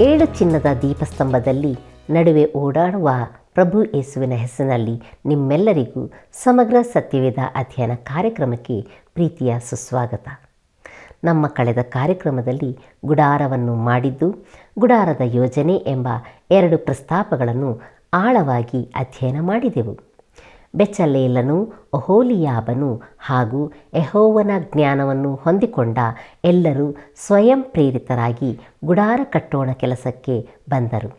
7 ಚಿನ್ನದ ದೀಪಸ್ತಂಭದಲ್ಲಿ ನಡುವೆ ಓಡಾಡುವ ಪ್ರಭು ಯೇಸುವಿನ ಹೆಸರಿನಲ್ಲಿ ನಿಮ್ಮೆಲ್ಲರಿಗೂ ಸಮಗ್ರ ಸತ್ಯವೇದ ಅಧ್ಯಯನ ಕಾರ್ಯಕ್ರಮಕ್ಕೆ ಪ್ರೀತಿಯ ಸುಸ್ವಾಗತ. ನಮ್ಮ ಕಳೆದ ಕಾರ್ಯಕ್ರಮದಲ್ಲಿ ಗುಡಾರವನ್ನು ಮಾಡಿದ್ದು, ಗುಡಾರದ ಯೋಜನೆ ಎಂಬ 2 ಪ್ರಸ್ತಾಪಗಳನ್ನು ಆಳವಾಗಿ ಅಧ್ಯಯನ ಮಾಡಿದೆವು. ಬೆಚಲೇಲನು, ಒಹೋಲಿಯಾಬನು ಹಾಗೂ ಯೆಹೋವನ ಜ್ಞಾನವನ್ನು ಹೊಂದಿಕೊಂಡ ಎಲ್ಲರೂ ಸ್ವಯಂ ಪ್ರೇರಿತರಾಗಿ ಗುಡಾರ ಕಟ್ಟೋಣ ಕೆಲಸಕ್ಕೆ ಬಂದರು.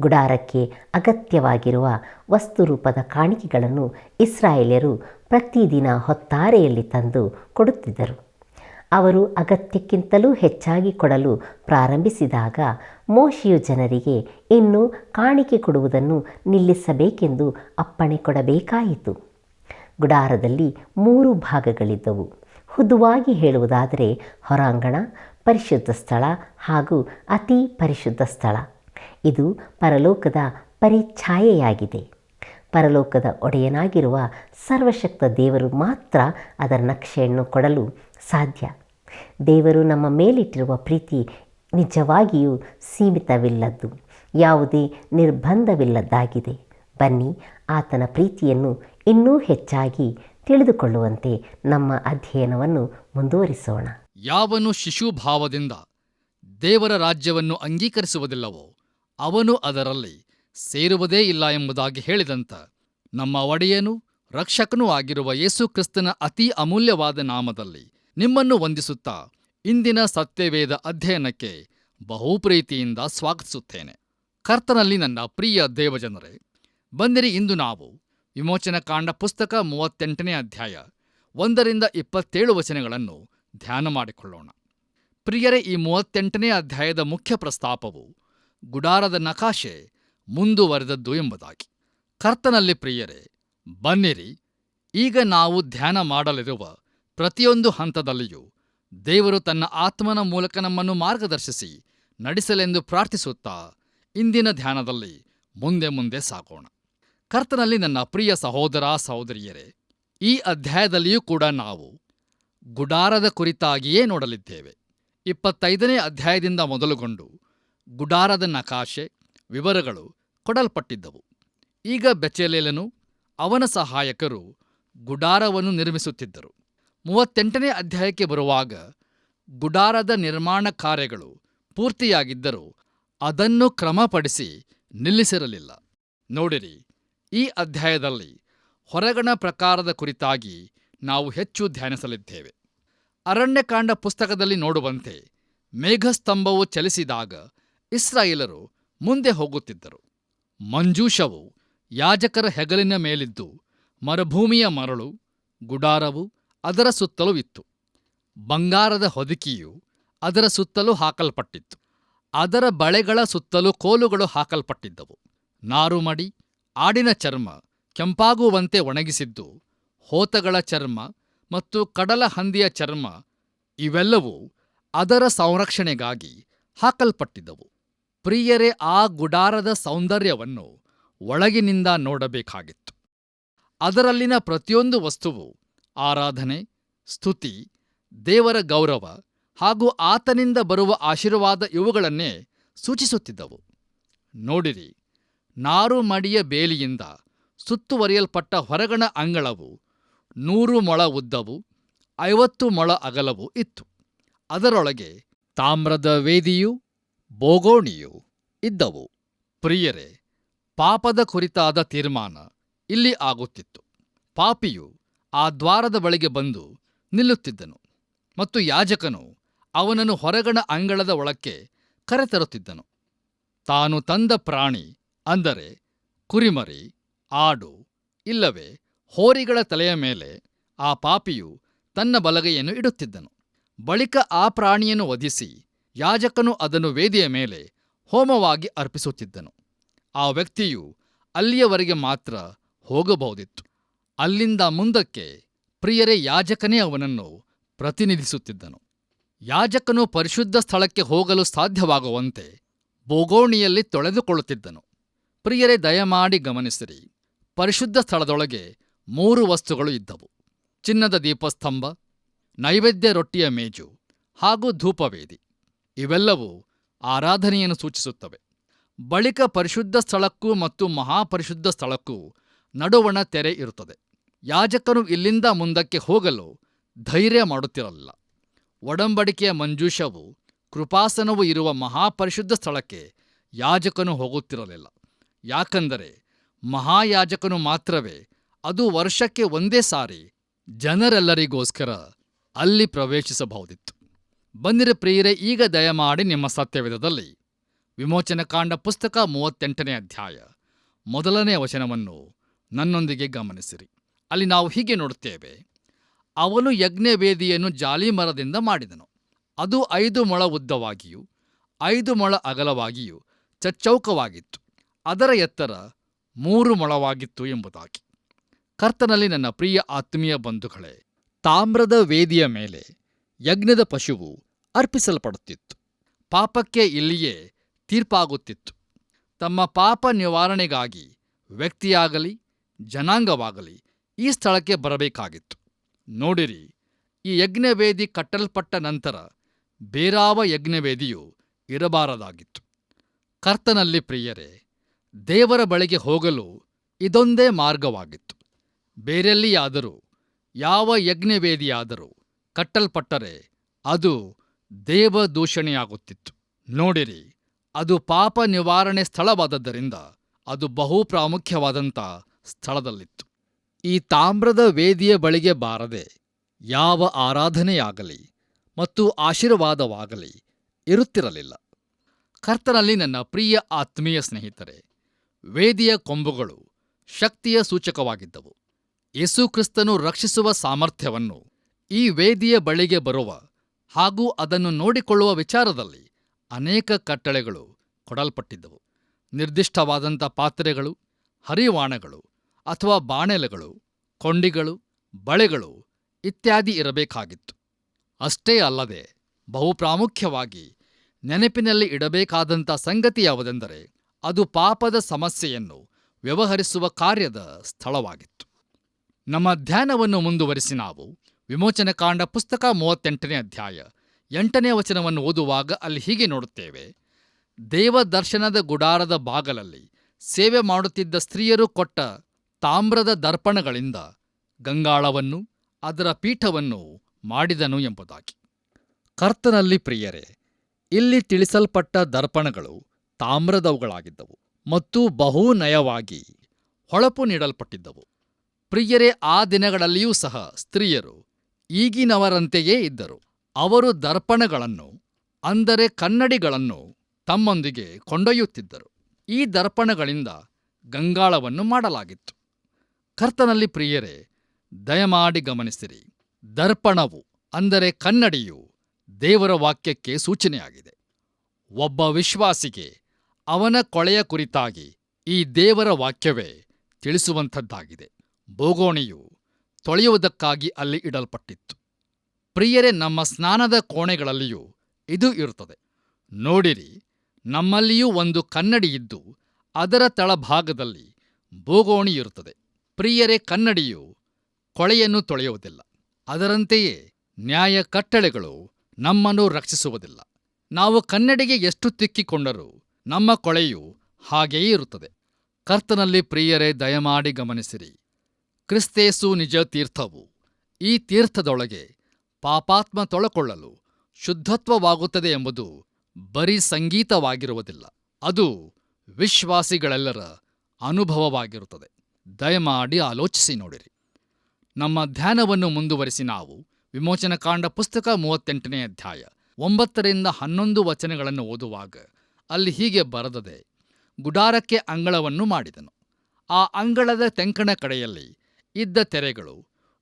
ಗುಡಾರಕ್ಕೆ ಅಗತ್ಯವಾಗಿರುವ ವಸ್ತುರೂಪದ ಕಾಣಿಕೆಗಳನ್ನು ಇಸ್ರಾಯೇಲ್ಯರು ಪ್ರತಿದಿನ ಹೊತ್ತಾರೆಯಲ್ಲಿ ತಂದು ಕೊಡುತ್ತಿದ್ದರು. ಅವರು ಅಗತ್ಯಕ್ಕಿಂತಲೂ ಹೆಚ್ಚಾಗಿ ಕೊಡಲು ಪ್ರಾರಂಭಿಸಿದಾಗ ಮೋಶೆಯು ಜನರಿಗೆ ಇನ್ನು ಕಾಣಿಕೆ ಕೊಡುವುದನ್ನು ನಿಲ್ಲಿಸಬೇಕೆಂದು ಅಪ್ಪಣೆ ಕೊಡಬೇಕಾಯಿತು. ಗುಡಾರದಲ್ಲಿ 3 ಭಾಗಗಳಿದ್ದವು. ಹುದುವಾಗಿ ಹೇಳುವುದಾದರೆ ಹೊರಾಂಗಣ, ಪರಿಶುದ್ಧ ಸ್ಥಳ ಹಾಗೂ ಅತಿ ಪರಿಶುದ್ಧ ಸ್ಥಳ. ಇದು ಪರಲೋಕದ ಪರಿಛಾಯೆಯಾಗಿದೆ. ಪರಲೋಕದ ಒಡೆಯನಾಗಿರುವ ಸರ್ವಶಕ್ತ ದೇವರು ಮಾತ್ರ ಅದರ ನಕ್ಷೆಯನ್ನು ಕೊಡಲು ಸಾಧ್ಯ. ದೇವರು ನಮ್ಮ ಮೇಲಿಟ್ಟಿರುವ ಪ್ರೀತಿ ನಿಜವಾಗಿಯೂ ಸೀಮಿತವಿಲ್ಲದ್ದು, ಯಾವುದೇ ನಿರ್ಬಂಧವಿಲ್ಲದ್ದಾಗಿದೆ. ಬನ್ನಿ, ಆತನ ಪ್ರೀತಿಯನ್ನು ಇನ್ನೂ ಹೆಚ್ಚಾಗಿ ತಿಳಿದುಕೊಳ್ಳುವಂತೆ ನಮ್ಮ ಅಧ್ಯಯನವನ್ನು ಮುಂದುವರಿಸೋಣ. ಯಾವನು ಶಿಶುಭಾವದಿಂದ ದೇವರ ರಾಜ್ಯವನ್ನು ಅಂಗೀಕರಿಸುವುದಿಲ್ಲವೋ ಅವನು ಅದರಲ್ಲಿ ಸೇರುವುದೇ ಇಲ್ಲ ಎಂಬುದಾಗಿ ಹೇಳಿದಂಥ ನಮ್ಮ ಒಡೆಯನೂ ರಕ್ಷಕನೂ ಆಗಿರುವ ಯೇಸು ಕ್ರಿಸ್ತನ ಅತಿ ಅಮೂಲ್ಯವಾದ ನಾಮದಲ್ಲಿ ನಿಮ್ಮನ್ನು ವಂದಿಸುತ್ತಾ ಇಂದಿನ ಸತ್ಯವೇದ ಅಧ್ಯಯನಕ್ಕೆ ಬಹುಪ್ರೀತಿಯಿಂದ ಸ್ವಾಗತಿಸುತ್ತೇನೆ. ಕರ್ತನಲ್ಲಿ ನನ್ನ ಪ್ರಿಯ ದೇವಜನರೇ, ಬಂದಿರಿ, ಇಂದು ನಾವು ವಿಮೋಚನಕಾಂಡ ಪುಸ್ತಕ 38ನೇ ಅಧ್ಯಾಯ 1ರಿಂದ 27 ವಚನಗಳನ್ನು ಧ್ಯಾನ ಮಾಡಿಕೊಳ್ಳೋಣ. ಪ್ರಿಯರೇ, ಈ 38ನೇ ಅಧ್ಯಾಯದ ಮುಖ್ಯ ಪ್ರಸ್ತಾಪವು ಗುಡಾರದ ನಕಾಶೆ ಮುಂದುವರೆದದ್ದು ಎಂಬುದಾಗಿ. ಕರ್ತನಲ್ಲಿ ಪ್ರಿಯರೇ, ಬನ್ನಿರಿ, ಈಗ ನಾವು ಧ್ಯಾನ ಮಾಡಲಿರುವ ಪ್ರತಿಯೊಂದು ಹಂತದಲ್ಲಿಯೂ ದೇವರು ತನ್ನ ಆತ್ಮನ ಮೂಲಕ ನಮ್ಮನ್ನು ಮಾರ್ಗದರ್ಶಿಸಿ ನಡೆಸಲೆಂದು ಪ್ರಾರ್ಥಿಸುತ್ತಾ ಇಂದಿನ ಧ್ಯಾನದಲ್ಲಿ ಮುಂದೆ ಸಾಗೋಣ. ಕರ್ತನಲ್ಲಿ ನನ್ನ ಪ್ರಿಯ ಸಹೋದರ ಸಹೋದರಿಯರೇ, ಈ ಅಧ್ಯಾಯದಲ್ಲಿಯೂ ಕೂಡ ನಾವು ಗುಡಾರದ ಕುರಿತಾಗಿಯೇ ನೋಡಲಿದ್ದೇವೆ. 25ನೇ ಅಧ್ಯಾಯದಿಂದ ಮೊದಲುಗೊಂಡು ಗುಡಾರದ ನಕಾಶೆ ವಿವರಗಳು ಕೊಡಲ್ಪಟ್ಟಿದ್ದವು. ಈಗ ಬೆಚಲೇಲನು ಅವನ ಸಹಾಯಕರು ಗುಡಾರವನ್ನು ನಿರ್ಮಿಸುತ್ತಿದ್ದರು. 38ನೇ ಅಧ್ಯಾಯಕ್ಕೆ ಬರುವಾಗ ಗುಡಾರದ ನಿರ್ಮಾಣ ಕಾರ್ಯಗಳು ಪೂರ್ತಿಯಾಗಿದ್ದರೂ ಅದನ್ನು ಕ್ರಮಪಡಿಸಿ ನಿಲ್ಲಿಸಿರಲಿಲ್ಲ. ನೋಡಿರಿ, ಈ ಅಧ್ಯಾಯದಲ್ಲಿ ಹೊರಗಣ ಪ್ರಕಾರದ ಕುರಿತಾಗಿ ನಾವು ಹೆಚ್ಚು ಧ್ಯಾನಿಸಲಿದ್ದೇವೆ. ಅರಣ್ಯಕಾಂಡ ಪುಸ್ತಕದಲ್ಲಿ ನೋಡುವಂತೆ ಮೇಘಸ್ತಂಭವು ಚಲಿಸಿದಾಗ ಇಸ್ರಾಯೇಲರು ಮುಂದೆ ಹೋಗುತ್ತಿದ್ದರು. ಮಂಜೂಷವು ಯಾಜಕರ ಹೆಗಲಿನ ಮೇಲಿದ್ದು ಮರುಭೂಮಿಯ ಮರಳು ಗುಡಾರವು ಅದರ ಸುತ್ತಲೂ ಇತ್ತು. ಬಂಗಾರದ ಹೊದಿಕೆಯು ಅದರ ಸುತ್ತಲೂ ಹಾಕಲ್ಪಟ್ಟಿತ್ತು. ಅದರ ಬಳೆಗಳ ಸುತ್ತಲೂ ಕೋಲುಗಳು ಹಾಕಲ್ಪಟ್ಟಿದ್ದವು. ನಾರುಮಡಿ, ಆಡಿನ ಚರ್ಮ ಕೆಂಪಾಗುವಂತೆ ಒಣಗಿಸಿದ್ದು, ಹೋತಗಳ ಚರ್ಮ ಮತ್ತು ಕಡಲ ಹಂದಿಯ ಚರ್ಮ ಇವೆಲ್ಲವೂ ಅದರ ಸಂರಕ್ಷಣೆಗಾಗಿ ಹಾಕಲ್ಪಟ್ಟಿದ್ದವು. ಪ್ರಿಯರೇ, ಆ ಗುಡಾರದ ಸೌಂದರ್ಯವನ್ನು ಒಳಗಿನಿಂದ ನೋಡಬೇಕಾಗಿತ್ತು. ಅದರಲ್ಲಿನ ಪ್ರತಿಯೊಂದು ವಸ್ತುವು ಆರಾಧನೆ, ಸ್ತುತಿ, ದೇವರ ಗೌರವ ಹಾಗೂ ಆತನಿಂದ ಬರುವ ಆಶೀರ್ವಾದ ಇವುಗಳನ್ನೇ ಸೂಚಿಸುತ್ತಿದ್ದವು. ನೋಡಿರಿ, ನಾರುಮಡಿಯ ಬೇಲಿಯಿಂದ ಸುತ್ತುವರಿಯಲ್ಪಟ್ಟ ಹೊರಗಣ ಅಂಗಳವು 100 ಮೊಳ ಉದ್ದವು 50 ಮೊಳ ಅಗಲವೂ ಇತ್ತು. ಅದರೊಳಗೆ ತಾಮ್ರದ ವೇದಿಯೂ ಬೋಗೋಣಿಯೂ ಇದ್ದವು. ಪ್ರಿಯರೇ, ಪಾಪದ ಕುರಿತಾದ ತೀರ್ಮಾನ ಇಲ್ಲಿ ಆಗುತ್ತಿತ್ತು. ಪಾಪಿಯು ಆ ದ್ವಾರದ ಬಳಿಗೆ ಬಂದು ನಿಲ್ಲುತ್ತಿದ್ದನು ಮತ್ತು ಯಾಜಕನು ಅವನನ್ನು ಹೊರಗಣ ಅಂಗಳದ ಒಳಕ್ಕೆ ಕರೆತರುತ್ತಿದ್ದನು. ತಾನು ತಂದ ಪ್ರಾಣಿ, ಅಂದರೆ ಕುರಿಮರಿ, ಆಡು ಇಲ್ಲವೇ ಹೋರಿಗಳ ತಲೆಯ ಮೇಲೆ ಆ ಪಾಪಿಯು ತನ್ನ ಬಲಗೈಯನ್ನು ಇಡುತ್ತಿದ್ದನು. ಬಳಿಕ ಆ ಪ್ರಾಣಿಯನ್ನು ವಧಿಸಿ ಯಾಜಕನು ಅದನ್ನು ವೇದಿಯ ಮೇಲೆ ಹೋಮವಾಗಿ ಅರ್ಪಿಸುತ್ತಿದ್ದನು. ಆ ವ್ಯಕ್ತಿಯು ಅಲ್ಲಿಯವರೆಗೆ ಮಾತ್ರ ಹೋಗಬಹುದಿತ್ತು. ಅಲ್ಲಿಂದ ಮುಂದಕ್ಕೆ ಪ್ರಿಯರೇ, ಯಾಜಕನೇ ಅವನನ್ನು ಪ್ರತಿನಿಧಿಸುತ್ತಿದ್ದನು. ಯಾಜಕನು ಪರಿಶುದ್ಧ ಸ್ಥಳಕ್ಕೆ ಹೋಗಲು ಸಾಧ್ಯವಾಗುವಂತೆ ಬೋಗೋಣಿಯಲ್ಲಿ ತೊಳೆದುಕೊಳ್ಳುತ್ತಿದ್ದನು. ಪ್ರಿಯರೇ, ದಯಮಾಡಿ ಗಮನಿಸಿರಿ, ಪರಿಶುದ್ಧ ಸ್ಥಳದೊಳಗೆ 3 ವಸ್ತುಗಳು ಇದ್ದವು: ಚಿನ್ನದ ದೀಪಸ್ತಂಭ, ನೈವೇದ್ಯ ರೊಟ್ಟಿಯ ಮೇಜು ಹಾಗೂ ಧೂಪವೇದಿ. ಇವೆಲ್ಲವೂ ಆರಾಧನೆಯನ್ನು ಸೂಚಿಸುತ್ತವೆ. ಬಳಿಕ ಪರಿಶುದ್ಧ ಸ್ಥಳಕ್ಕೂ ಮತ್ತು ಮಹಾಪರಿಶುದ್ಧ ಸ್ಥಳಕ್ಕೂ ನಡುವಣ ತೆರೆ ಇರುತ್ತದೆ. ಯಾಜಕನು ಇಲ್ಲಿಂದ ಮುಂದಕ್ಕೆ ಹೋಗಲು ಧೈರ್ಯ ಮಾಡುತ್ತಿರಲಿಲ್ಲ. ಒಡಂಬಡಿಕೆಯ ಮಂಜೂಷವು ಕೃಪಾಸನವು ಇರುವ ಮಹಾಪರಿಶುದ್ಧ ಸ್ಥಳಕ್ಕೆ ಯಾಜಕನು ಹೋಗುತ್ತಿರಲಿಲ್ಲ. ಯಾಕಂದರೆ ಮಹಾಯಾಜಕನು ಮಾತ್ರವೇ ಅದು ವರ್ಷಕ್ಕೆ ಒಂದೇ ಸಾರಿ ಜನರೆಲ್ಲರಿಗೋಸ್ಕರ ಅಲ್ಲಿ ಪ್ರವೇಶಿಸಬಹುದಿತ್ತು. ಬನ್ನಿರಿ ಪ್ರಿಯರೇ, ಈಗ ದಯಮಾಡಿ ನಿಮ್ಮ ಸತ್ಯವೇದದಲ್ಲಿ ವಿಮೋಚನಕಾಂಡ ಪುಸ್ತಕ 38ನೇ ಅಧ್ಯಾಯ 1ನೇ ವಚನವನ್ನು ನನ್ನೊಂದಿಗೆ ಗಮನಿಸಿರಿ. ಅಲ್ಲಿ ನಾವು ಹೀಗೆ ನೋಡುತ್ತೇವೆ: ಅವನು ಯಜ್ಞವೇದಿಯನ್ನು ಜಾಲಿಮರದಿಂದ ಮಾಡಿದನು. ಅದು 5 ಮೊಳ ಉದ್ದವಾಗಿಯೂ 5 ಮೊಳ ಅಗಲವಾಗಿಯೂ ಚಚ್ಚೌಕವಾಗಿತ್ತು. ಅದರ ಎತ್ತರ 3 ಮೊಳವಾಗಿತ್ತು ಎಂಬುದಾಗಿ. ಕರ್ತನಲ್ಲಿ ನನ್ನ ಪ್ರಿಯ ಆತ್ಮೀಯ ಬಂಧುಗಳೇ, ತಾಮ್ರದ ವೇದಿಯ ಮೇಲೆ ಯಜ್ಞದ ಪಶುವು ಅರ್ಪಿಸಲ್ಪಡುತ್ತಿತ್ತು. ಪಾಪಕ್ಕೆ ಇಲ್ಲಿಯೇ ತೀರ್ಪಾಗುತ್ತಿತ್ತು. ತಮ್ಮ ಪಾಪ ನಿವಾರಣೆಗಾಗಿ ವ್ಯಕ್ತಿಯಾಗಲಿ ಜನಾಂಗವಾಗಲಿ ಈ ಸ್ಥಳಕ್ಕೆ ಬರಬೇಕಾಗಿತ್ತು. ನೋಡಿರಿ, ಈ ಯಜ್ಞವೇದಿ ಕಟ್ಟಲ್ಪಟ್ಟ ನಂತರ ಬೇರಾವ ಯಜ್ಞವೇದಿಯೂ ಇರಬಾರದಾಗಿತ್ತು. ಕರ್ತನಲ್ಲಿ ಪ್ರಿಯರೇ, ದೇವರ ಬಳಿಗೆ ಹೋಗಲು ಇದೊಂದೇ ಮಾರ್ಗವಾಗಿತ್ತು. ಬೇರೆಲ್ಲಿಯಾದರೂ ಯಾವ ಯಜ್ಞವೇದಿಯಾದರೂ ಕಟ್ಟಲ್ಪಟ್ಟರೆ ಅದು ದೇವದೂಷಣೆಯಾಗುತ್ತಿತ್ತು. ನೋಡಿರಿ, ಅದು ಪಾಪ ನಿವಾರಣೆ ಸ್ಥಳವಾದದ್ದರಿಂದ ಅದು ಬಹು ಪ್ರಾಮುಖ್ಯವಾದಂಥ ಸ್ಥಳದಲ್ಲಿತ್ತು. ಈ ತಾಮ್ರದ ವೇದಿಯ ಬಳಿಗೆ ಬಾರದೆ ಯಾವ ಆರಾಧನೆಯಾಗಲಿ ಮತ್ತು ಆಶೀರ್ವಾದವಾಗಲಿ ಇರುತ್ತಿರಲಿಲ್ಲ. ಕರ್ತನಲ್ಲಿ ನನ್ನ ಪ್ರಿಯ ಆತ್ಮೀಯ ಸ್ನೇಹಿತರೆ, ವೇದಿಯ ಕೊಂಬುಗಳು ಶಕ್ತಿಯ ಸೂಚಕವಾಗಿದ್ದವು. ಯೇಸುಕ್ರಿಸ್ತನು ರಕ್ಷಿಸುವ ಸಾಮರ್ಥ್ಯವನ್ನು ಈ ವೇದಿಯ ಬಳಿಗೆ ಬರುವ ಹಾಗೂ ಅದನ್ನು ನೋಡಿಕೊಳ್ಳುವ ವಿಚಾರದಲ್ಲಿ ಅನೇಕ ಕಟ್ಟಳೆಗಳು ಕೊಡಲ್ಪಟ್ಟಿದ್ದವು. ನಿರ್ದಿಷ್ಟವಾದಂಥ ಪಾತ್ರೆಗಳು, ಹರಿವಾಣಗಳು ಅಥವಾ ಬಾಣಲೆಗಳು, ಕೊಂಡಿಗಳು, ಬಳೆಗಳು ಇತ್ಯಾದಿ ಇರಬೇಕಾಗಿತ್ತು. ಅಷ್ಟೇ ಅಲ್ಲದೆ ಬಹು ಪ್ರಾಮುಖ್ಯವಾಗಿ ನೆನಪಿನಲ್ಲಿ ಇಡಬೇಕಾದಂಥ ಸಂಗತಿ ಯಾವುದೆಂದರೆ ಅದು ಪಾಪದ ಸಮಸ್ಯೆಯನ್ನು ವ್ಯವಹರಿಸುವ ಕಾರ್ಯದ ಸ್ಥಳವಾಗಿತ್ತು. ನಮ್ಮ ಧ್ಯಾನವನ್ನು ಮುಂದುವರಿಸಿ ನಾವು ವಿಮೋಚನಕಾಂಡ ಪುಸ್ತಕ 38ನೇ ಅಧ್ಯಾಯ 8ನೇ ವಚನವನ್ನು ಓದುವಾಗ ಅಲ್ಲಿ ಹೀಗೆ ನೋಡುತ್ತೇವೆ: ದೇವದರ್ಶನದ ಗುಡಾರದ ಬಾಗಲಲ್ಲಿ ಸೇವೆ ಮಾಡುತ್ತಿದ್ದ ಸ್ತ್ರೀಯರು ಕೊಟ್ಟ ತಾಮ್ರದ ದರ್ಪಣಗಳಿಂದ ಗಂಗಾಳವನ್ನು ಅದರ ಪೀಠವನ್ನು ಮಾಡಿದನು ಎಂಬುದಾಗಿ. ಕರ್ತನಲ್ಲಿ ಪ್ರಿಯರೇ, ಇಲ್ಲಿ ತಿಳಿಸಲ್ಪಟ್ಟ ದರ್ಪಣಗಳು ತಾಮ್ರದವುಗಳಾಗಿದ್ದವು ಮತ್ತು ಬಹು ನಯವಾಗಿ ಹೊಳಪು ನೀಡಲ್ಪಟ್ಟಿದ್ದವು. ಪ್ರಿಯರೇ, ಆ ದಿನಗಳಲ್ಲಿಯೂ ಸಹ ಸ್ತ್ರೀಯರು ಈಗಿನವರಂತೆಯೇ ಇದ್ದರು. ಅವರು ದರ್ಪಣಗಳನ್ನು, ಅಂದರೆ ಕನ್ನಡಿಗಳನ್ನು ತಮ್ಮೊಂದಿಗೆ ಕೊಂಡೊಯ್ಯುತ್ತಿದ್ದರು. ಈ ದರ್ಪಣಗಳಿಂದ ಗಂಗಾಳವನ್ನು ಮಾಡಲಾಗಿತ್ತು. ಕರ್ತನಲ್ಲಿ ಪ್ರಿಯರೇ, ದಯಮಾಡಿ ಗಮನಿಸಿರಿ, ದರ್ಪಣವು ಅಂದರೆ ಕನ್ನಡಿಯು ದೇವರ ವಾಕ್ಯಕ್ಕೆ ಸೂಚನೆಯಾಗಿದೆ. ಒಬ್ಬ ವಿಶ್ವಾಸಿಗೆ ಅವನ ಕೊಳೆಯ ಕುರಿತಾಗಿ ಈ ದೇವರ ವಾಕ್ಯವೇ ತಿಳಿಸುವಂಥದ್ದಾಗಿದೆ. ಬೋಗೋಣಿಯು ತೊಳೆಯುವುದಕ್ಕಾಗಿ ಅಲ್ಲಿ ಇಡಲ್ಪಟ್ಟಿತ್ತು. ಪ್ರಿಯರೇ, ನಮ್ಮ ಸ್ನಾನದ ಕೋಣೆಗಳಲ್ಲಿಯೂ ಇದು ಇರುತ್ತದೆ. ನೋಡಿರಿ, ನಮ್ಮಲ್ಲಿಯೂ ಒಂದು ಕನ್ನಡಿ ಇದ್ದು ಅದರ ತಳಭಾಗದಲ್ಲಿ ಬೋಗೋಣಿ ಇರುತ್ತದೆ. ಪ್ರಿಯರೇ, ಕನ್ನಡಿಯು ಕೊಳೆಯನ್ನು ತೊಳೆಯುವುದಿಲ್ಲ. ಅದರಂತೆಯೇ ನ್ಯಾಯ ಕಟ್ಟಳೆಗಳು ನಮ್ಮನ್ನು ರಕ್ಷಿಸುವುದಿಲ್ಲ. ನಾವು ಕನ್ನಡಿಗೆ ಎಷ್ಟು ತಿಕ್ಕಿಕೊಂಡರೂ ನಮ್ಮ ಕೊಳೆಯು ಹಾಗೆಯೇ ಇರುತ್ತದೆ. ಕರ್ತನಲ್ಲಿ ಪ್ರಿಯರೇ, ದಯಮಾಡಿ ಗಮನಿಸಿರಿ, ಕ್ರಿಸ್ತೇಸು ನಿಜ ತೀರ್ಥವು. ಈ ತೀರ್ಥದೊಳಗೆ ಪಾಪಾತ್ಮ ತೊಳಕೊಳ್ಳಲು ಶುದ್ಧತ್ವವಾಗುತ್ತದೆ ಎಂಬುದು ಬರೀ ಸಂಗೀತವಾಗಿರುವುದಿಲ್ಲ, ಅದು ವಿಶ್ವಾಸಿಗಳೆಲ್ಲರ ಅನುಭವವಾಗಿರುತ್ತದೆ. ದಯಮಾಡಿ ಆಲೋಚಿಸಿ ನೋಡಿರಿ. ನಮ್ಮ ಧ್ಯಾನವನ್ನು ಮುಂದುವರಿಸಿ ನಾವು ವಿಮೋಚನಕಾಂಡ ಪುಸ್ತಕ 38ನೇ ಅಧ್ಯಾಯ 9ರಿಂದ 11 ವಚನಗಳನ್ನು ಓದುವಾಗ ಅಲ್ಲಿ ಹೀಗೆ ಬರೆದದೆ: ಗುಡಾರಕ್ಕೆ ಅಂಗಳವನ್ನು ಮಾಡಿದನು. ಆ ಅಂಗಳದ ತೆಂಕಣ ಕಡೆಯಲ್ಲಿ ಇದ್ದ ತೆರೆಗಳು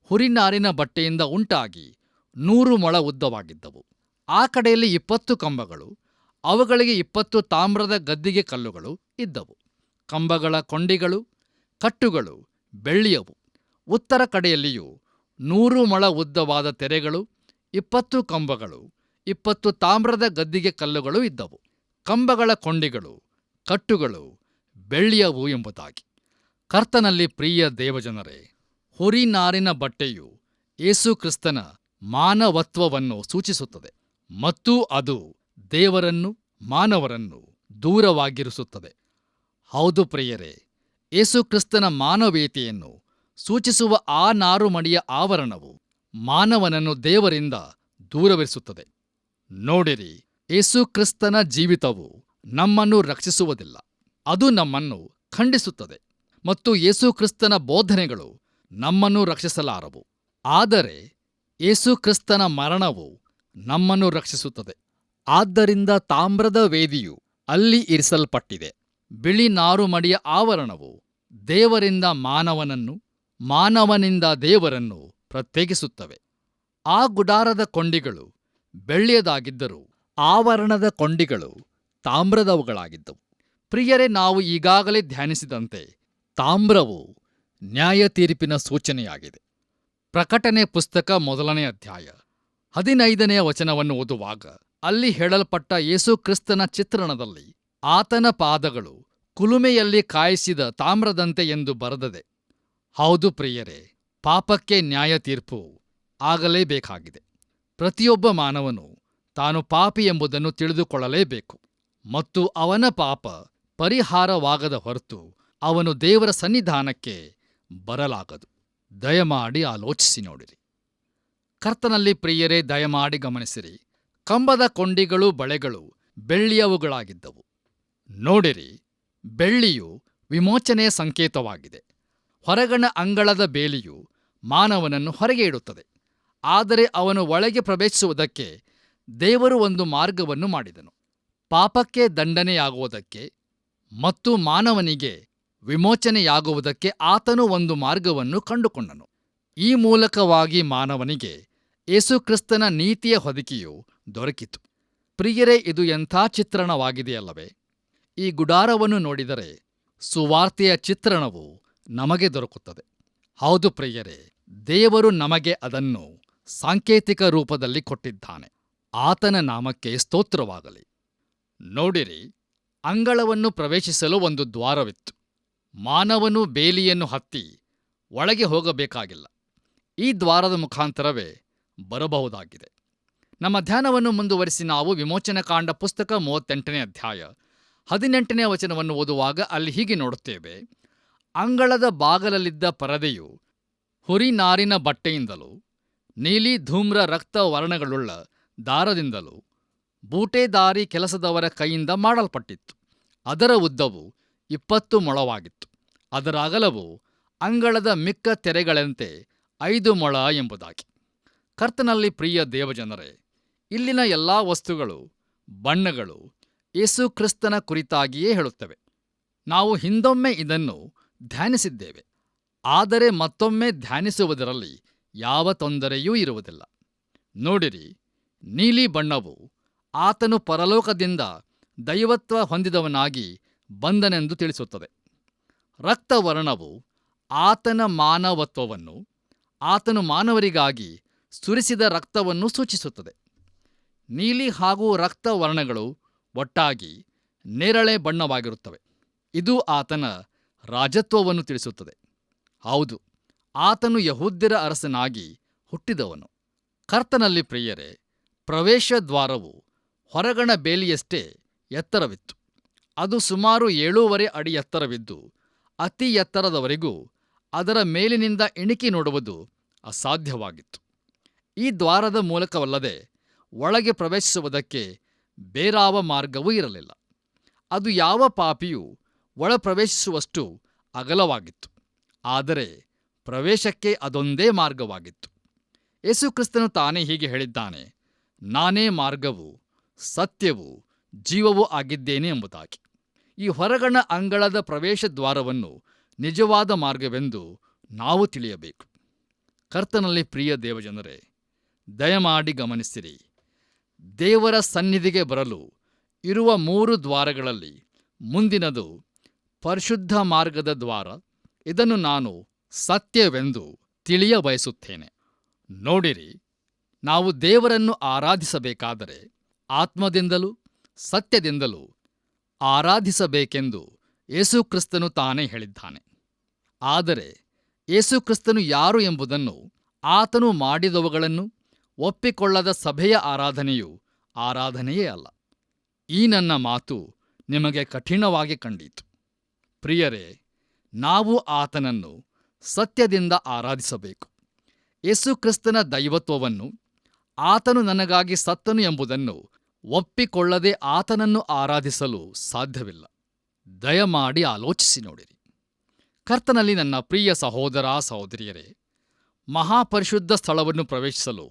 ಹುರಿನಾರಿನ ಬಟ್ಟೆಯಿಂದ ಉಂಟಾಗಿ 100 ಮೊಳ ಉದ್ದವಾಗಿದ್ದವು. ಆ ಕಡೆಯಲ್ಲಿ 20 ಕಂಬಗಳು, ಅವುಗಳಿಗೆ 20 ತಾಮ್ರದ ಗದ್ದಿಗೆ ಕಲ್ಲುಗಳು ಇದ್ದವು. ಕಂಬಗಳ ಕೊಂಡಿಗಳು, ಕಟ್ಟುಗಳು ಬೆಳ್ಳಿಯವು. ಉತ್ತರ ಕಡೆಯಲ್ಲಿಯೂ 100 ಮೊಳ ಉದ್ದವಾದ ತೆರೆಗಳು, 20 ಕಂಬಗಳು, 20 ತಾಮ್ರದ ಗದ್ದಿಗೆ ಕಲ್ಲುಗಳು ಇದ್ದವು. ಕಂಬಗಳ ಕೊಂಡಿಗಳು, ಕಟ್ಟುಗಳು ಬೆಳ್ಳಿಯವು ಎಂಬುದಾಗಿ. ಕರ್ತನಲ್ಲಿ ಪ್ರಿಯ ದೇವಜನರೇ, ಹುರಿನಾರಿನ ಬಟ್ಟೆಯು ಯೇಸುಕ್ರಿಸ್ತನ ಮಾನವತ್ವವನ್ನು ಸೂಚಿಸುತ್ತದೆ ಮತ್ತು ಅದು ದೇವರನ್ನು ಮಾನವರನ್ನು ದೂರವಾಗಿರಿಸುತ್ತದೆ. ಹೌದು ಪ್ರಿಯರೇ, ಯೇಸುಕ್ರಿಸ್ತನ ಮಾನವೀಯತೆಯನ್ನು ಸೂಚಿಸುವ ಆ ನಾರುಮಡಿಯ ಆವರಣವು ಮಾನವನನ್ನು ದೇವರಿಂದ ದೂರವಿರಿಸುತ್ತದೆ. ನೋಡಿರಿ, ಯೇಸುಕ್ರಿಸ್ತನ ಜೀವಿತವು ನಮ್ಮನ್ನು ರಕ್ಷಿಸುವುದಿಲ್ಲ, ಅದು ನಮ್ಮನ್ನು ಖಂಡಿಸುತ್ತದೆ. ಮತ್ತು ಯೇಸುಕ್ರಿಸ್ತನ ಬೋಧನೆಗಳು ನಮ್ಮನ್ನು ರಕ್ಷಿಸಲಾರವು. ಆದರೆ ಯೇಸುಕ್ರಿಸ್ತನ ಮರಣವು ನಮ್ಮನ್ನು ರಕ್ಷಿಸುತ್ತದೆ. ಆದ್ದರಿಂದ ತಾಮ್ರದ ವೇದಿಯು ಅಲ್ಲಿ ಇರಿಸಲ್ಪಟ್ಟಿದೆ. ಬಿಳಿ ನಾರುಮಡಿಯ ಆವರಣವು ದೇವರಿಂದ ಮಾನವನನ್ನು, ಮಾನವನಿಂದ ದೇವರನ್ನು ಪ್ರತ್ಯೇಕಿಸುತ್ತವೆ. ಆ ಗುಡಾರದ ಕೊಂಡಿಗಳು ಬೆಳ್ಳಿಯದಾಗಿದ್ದರೂ ಆವರಣದ ಕೊಂಡಿಗಳು ತಾಮ್ರದವುಗಳಾಗಿದ್ದವು. ಪ್ರಿಯರೇ, ನಾವು ಈಗಾಗಲೇ ಧ್ಯಾನಿಸಿದಂತೆ ತಾಮ್ರವು ನ್ಯಾಯ ತೀರ್ಪಿನ ಸೂಚನೆಯಾಗಿದೆ. ಪ್ರಕಟಣೆ ಪುಸ್ತಕ 1ನೇ ಅಧ್ಯಾಯ 15ನೇ ವಚನವನ್ನು ಓದುವಾಗ ಅಲ್ಲಿ ಹೇಳಲ್ಪಟ್ಟ ಯೇಸುಕ್ರಿಸ್ತನ ಚಿತ್ರಣದಲ್ಲಿ ಆತನ ಪಾದಗಳು ಕುಲುಮೆಯಲ್ಲಿ ಕಾಯಿಸಿದ ತಾಮ್ರದಂತೆ ಎಂದು ಬರೆದದೆ. ಹೌದು ಪ್ರಿಯರೇ, ಪಾಪಕ್ಕೆ ನ್ಯಾಯ ತೀರ್ಪು ಆಗಲೇಬೇಕಾಗಿದೆ. ಪ್ರತಿಯೊಬ್ಬ ಮಾನವನು ತಾನು ಪಾಪಿ ಎಂಬುದನ್ನು ತಿಳಿದುಕೊಳ್ಳಲೇಬೇಕು ಮತ್ತು ಅವನ ಪಾಪ ಪರಿಹಾರವಾಗದ ಹೊರತು ಅವನು ದೇವರ ಸನ್ನಿಧಾನಕ್ಕೆ ಬರಲಾಗದು. ದಯಮಾಡಿ ಆಲೋಚಿಸಿ ನೋಡಿರಿ. ಕರ್ತನಲ್ಲಿ ಪ್ರಿಯರೇ, ದಯಮಾಡಿ ಗಮನಿಸಿರಿ. ಕಂಬದ ಕೊಂಡಿಗಳು, ಬಳೆಗಳು ಬೆಳ್ಳಿಯವುಗಳಾಗಿದ್ದವು. ನೋಡಿರಿ, ಬೆಳ್ಳಿಯು ವಿಮೋಚನೆಯ ಸಂಕೇತವಾಗಿದೆ. ಹೊರಗಣ ಅಂಗಳದ ಬೇಲಿಯು ಮಾನವನನ್ನು ಹೊರಗೆ ಇಡುತ್ತದೆ. ಆದರೆ ಅವನು ಒಳಗೆ ಪ್ರವೇಶಿಸುವುದಕ್ಕೆ ದೇವರು ಒಂದು ಮಾರ್ಗವನ್ನು ಮಾಡಿದನು. ಪಾಪಕ್ಕೆ ದಂಡನೆಯಾಗುವುದಕ್ಕೆ ಮತ್ತು ಮಾನವನಿಗೆ ವಿಮೋಚನೆಯಾಗುವುದಕ್ಕೆ ಆತನು ಒಂದು ಮಾರ್ಗವನ್ನು ಕಂಡುಕೊಂಡನು. ಈ ಮೂಲಕವಾಗಿ ಮಾನವನಿಗೆ ಯೇಸುಕ್ರಿಸ್ತನ ನೀತಿಯ ಹೊದಿಕೆಯು ದೊರಕಿತು. ಪ್ರಿಯರೇ, ಇದು ಎಂಥ ಚಿತ್ರಣವಾಗಿದೆಯಲ್ಲವೇ? ಈ ಗುಡಾರವನ್ನು ನೋಡಿದರೆ ಸುವಾರ್ತೆಯ ಚಿತ್ರಣವು ನಮಗೆ ದೊರಕುತ್ತದೆ. ಹೌದು ಪ್ರಿಯರೇ, ದೇವರು ನಮಗೆ ಅದನ್ನು ಸಾಂಕೇತಿಕ ರೂಪದಲ್ಲಿ ಕೊಟ್ಟಿದ್ದಾನೆ. ಆತನ ನಾಮಕ್ಕೆ ಸ್ತೋತ್ರವಾಗಲಿ. ನೋಡಿರಿ, ಅಂಗಳವನ್ನು ಪ್ರವೇಶಿಸಲು ಒಂದು ದ್ವಾರವಿತ್ತು. ಮಾನವನು ಬೇಲಿಯನ್ನು ಹತ್ತಿ ಒಳಗೆ ಹೋಗಬೇಕಾಗಿಲ್ಲ. ಈ ದ್ವಾರದ ಮುಖಾಂತರವೇ ಬರಬಹುದಾಗಿದೆ. ನಮ್ಮ ಧ್ಯಾನವನ್ನು ಮುಂದುವರಿಸಿ ನಾವು ವಿಮೋಚನಕಾಂಡ ಪುಸ್ತಕ 38ನೇ ಅಧ್ಯಾಯ 18ನೇ ವಚನವನ್ನು ಓದುವಾಗ ಅಲ್ಲಿ ಹೀಗೆ ನೋಡುತ್ತೇವೆ. ಅಂಗಳದ ಬಾಗಲಲ್ಲಿದ್ದ ಪರದೆಯು ಹುರಿನಾರಿನ ಬಟ್ಟೆಯಿಂದಲೂ ನೀಲಿ ಧೂಮ್ರ ರಕ್ತ ವರ್ಣಗಳುಳ್ಳ ದಾರದಿಂದಲೂ ಬೂಟೆದಾರಿ ಕೆಲಸದವರ ಕೈಯಿಂದ ಮಾಡಲ್ಪಟ್ಟಿತ್ತು. ಅದರ ಉದ್ದವು 20 ಮೊಳವಾಗಿತ್ತು. ಅದರ ಅಗಲವು ಅಂಗಳದ ಮಿಕ್ಕ ತೆರೆಗಳಂತೆ 5 ಮೊಳ ಎಂಬುದಾಗಿ. ಕರ್ತನಲ್ಲಿ ಪ್ರಿಯ ದೇವಜನರೇ, ಇಲ್ಲಿನ ಎಲ್ಲಾ ವಸ್ತುಗಳು, ಬಣ್ಣಗಳು ಯೇಸುಕ್ರಿಸ್ತನ ಕುರಿತಾಗಿಯೇ ಹೇಳುತ್ತವೆ. ನಾವು ಹಿಂದೊಮ್ಮೆ ಇದನ್ನು ಧ್ಯಾನಿಸಿದ್ದೇವೆ, ಆದರೆ ಮತ್ತೊಮ್ಮೆ ಧ್ಯಾನಿಸುವುದರಲ್ಲಿ ಯಾವ ತೊಂದರೆಯೂ ಇರುವುದಿಲ್ಲ. ನೋಡಿರಿ, ನೀಲಿ ಬಣ್ಣವು ಆತನು ಪರಲೋಕದಿಂದ ದೈವತ್ವ ಹೊಂದಿದವನಾಗಿ ಬಂದನೆಂದು ತಿಳಿಸುತ್ತದೆ. ರಕ್ತವರ್ಣವು ಆತನ ಮಾನವತ್ವವನ್ನು, ಆತನು ಮಾನವರಿಗಾಗಿ ಸುರಿಸಿದ ರಕ್ತವನ್ನು ಸೂಚಿಸುತ್ತದೆ. ನೀಲಿ ಹಾಗೂ ರಕ್ತವರ್ಣಗಳು ಒಟ್ಟಾಗಿ ನೇರಳೆ ಬಣ್ಣವಾಗಿರುತ್ತವೆ. ಇದು ಆತನ ರಾಜತ್ವವನ್ನು ತಿಳಿಸುತ್ತದೆ. ಹೌದು, ಆತನು ಯಹೂದ್ಯರ ಅರಸನಾಗಿ ಹುಟ್ಟಿದವನು. ಕರ್ತನಲ್ಲಿ ಪ್ರಿಯರೇ, ಪ್ರವೇಶ ದ್ವಾರವು ಹೊರಗಣ ಬೇಲಿಯಷ್ಟೇ ಎತ್ತರವಿತ್ತು. ಅದು ಸುಮಾರು 7.5 ಅಡಿ ಎತ್ತರವಿದ್ದು ಅತಿ ಎತ್ತರದವರೆಗೂ ಅದರ ಮೇಲಿನಿಂದ ಇಣಿಕಿ ನೋಡುವುದು ಅಸಾಧ್ಯವಾಗಿತ್ತು. ಈ ದ್ವಾರದ ಮೂಲಕವಲ್ಲದೆ ಒಳಗೆ ಪ್ರವೇಶಿಸುವುದಕ್ಕೆ ಬೇರಾವ ಮಾರ್ಗವೂ ಇರಲಿಲ್ಲ. ಅದು ಯಾವ ಪಾಪಿಯೂ ಒಳ ಪ್ರವೇಶಿಸುವಷ್ಟು ಅಗಲವಾಗಿತ್ತು. ಆದರೆ ಪ್ರವೇಶಕ್ಕೆ ಅದೊಂದೇ ಮಾರ್ಗವಾಗಿತ್ತು. ಯೇಸುಕ್ರಿಸ್ತನು ತಾನೇ ಹೀಗೆ ಹೇಳಿದ್ದಾನೆ, ನಾನೇ ಮಾರ್ಗವು, ಸತ್ಯವೂ ಜೀವವೂ ಆಗಿದ್ದೇನೆ ಎಂಬುದಾಗಿ. ಈ ಹೊರಗಣ ಅಂಗಳದ ಪ್ರವೇಶ ದ್ವಾರವನ್ನು ನಿಜವಾದ ಮಾರ್ಗವೆಂದು ನಾವು ತಿಳಿಯಬೇಕು. ಕರ್ತನಲ್ಲಿ ಪ್ರಿಯ ದೇವಜನರೇ, ದಯಮಾಡಿ ಗಮನಿಸಿರಿ. ದೇವರ ಸನ್ನಿಧಿಗೆ ಬರಲು ಇರುವ 3 ದ್ವಾರಗಳಲ್ಲಿ ಮುಂದಿನದು ಪರಿಶುದ್ಧ ಮಾರ್ಗದ ದ್ವಾರ. ಇದನ್ನು ನಾನು ಸತ್ಯವೆಂದು ತಿಳಿಯ ಬಯಸುತ್ತೇನೆ. ನೋಡಿರಿ, ನಾವು ದೇವರನ್ನು ಆರಾಧಿಸಬೇಕಾದರೆ ಆತ್ಮದಿಂದಲೂ ಸತ್ಯದಿಂದಲೂ ಆರಾಧಿಸಬೇಕೆಂದು ಯೇಸುಕ್ರಿಸ್ತನು ತಾನೇ ಹೇಳಿದ್ದಾನೆ. ಆದರೆ ಯೇಸುಕ್ರಿಸ್ತನು ಯಾರು ಎಂಬುದನ್ನು, ಆತನು ಮಾಡಿದವುಗಳನ್ನು ಒಪ್ಪಿಕೊಳ್ಳದ ಸಭೆಯ ಆರಾಧನೆಯು ಆರಾಧನೆಯೇ ಅಲ್ಲ. ಈ ನನ್ನ ಮಾತು ನಿಮಗೆ ಕಠಿಣವಾಗಿ ಕಂಡಿತು. ಪ್ರಿಯರೇ, ನಾವು ಆತನನ್ನು ಸತ್ಯದಿಂದ ಆರಾಧಿಸಬೇಕು. ಯೇಸುಕ್ರಿಸ್ತನ ದೈವತ್ವವನ್ನು, ಆತನು ನನಗಾಗಿ ಸತ್ತನು ಎಂಬುದನ್ನು ಒಪ್ಪಿಕೊಳ್ಳದೆ ಆತನನ್ನು ಆರಾಧಿಸಲು ಸಾಧ್ಯವಿಲ್ಲ. ದಯಮಾಡಿ ಆಲೋಚಿಸಿ ನೋಡಿರಿ. ಕರ್ತನಲ್ಲಿ ನನ್ನ ಪ್ರಿಯ ಸಹೋದರ ಸಹೋದರಿಯರೇ, ಮಹಾಪರಿಶುದ್ಧ ಸ್ಥಳವನ್ನು ಪ್ರವೇಶಿಸಲು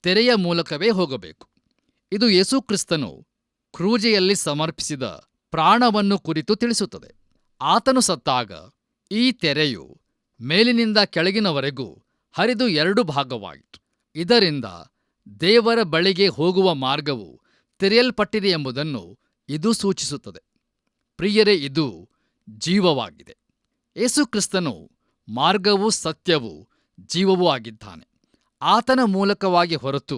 ತೆರೆಯ ಮೂಲಕವೇ ಹೋಗಬೇಕು. ಇದು ಯೇಸುಕ್ರಿಸ್ತನು ಕ್ರೂಜೆಯಲ್ಲಿ ಸಮರ್ಪಿಸಿದ ಪ್ರಾಣವನ್ನು ಕುರಿತು ತಿಳಿಸುತ್ತದೆ. ಆತನು ಸತ್ತಾಗ ಈ ತೆರೆಯು ಮೇಲಿನಿಂದ ಕೆಳಗಿನವರೆಗೂ ಹರಿದು 2 ಭಾಗವಾಯಿತು. ಇದರಿಂದ ದೇವರ ಬಳಿಗೆ ಹೋಗುವ ಮಾರ್ಗವು ತೆರೆಯಲ್ಪಟ್ಟಿದೆ ಎಂಬುದನ್ನು ಇದು ಸೂಚಿಸುತ್ತದೆ. ಪ್ರಿಯರೇ, ಇದು ಜೀವವಾಗಿದೆ. ಯೇಸುಕ್ರಿಸ್ತನು ಮಾರ್ಗವೂ ಸತ್ಯವೂ ಜೀವವೂ ಆಗಿದ್ದಾನೆ. ಆತನ ಮೂಲಕವಾಗಿ ಹೊರತು